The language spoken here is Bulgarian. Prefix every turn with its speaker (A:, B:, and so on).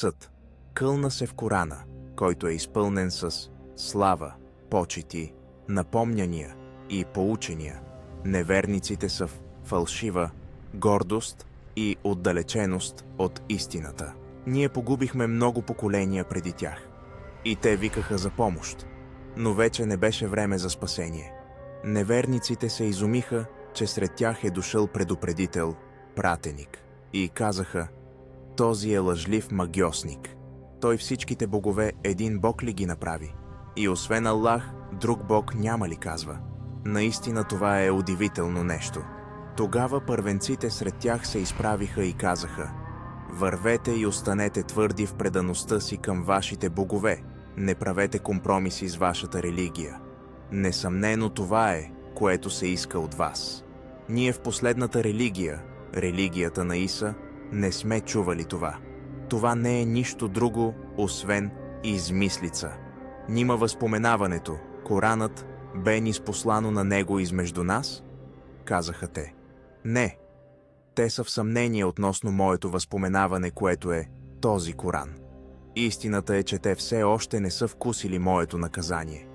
A: съд. Кълна се в Корана, който е изпълнен с слава, почити, напомняния и поучения. Неверниците са в фалшива гордост и отдалеченост от истината. Ние погубихме много поколения преди тях. И те викаха за помощ. Но вече не беше време за спасение. Неверниците се изумиха, че сред тях е дошъл предупредител, пратеник. И казаха: този е лъжлив магьосник. Той всичките богове един бог ли ги направи? И освен Аллах, друг бог няма ли, казва? Наистина това е удивително нещо. Тогава първенците сред тях се изправиха и казаха: вървете и останете твърди в предаността си към вашите богове. Не правете компромиси с вашата религия. Несъмнено това е, което се иска от вас. Ние в последната религия, религията на Иса, не сме чували това. Това не е нищо друго, освен измислица. Нима възпоменаването, Коранът, бе ниспослано на него измежду нас? Казаха те. Не. Те са в съмнение относно моето възпоменаване, което е този Коран. Истината е, че те все още не са вкусили моето наказание.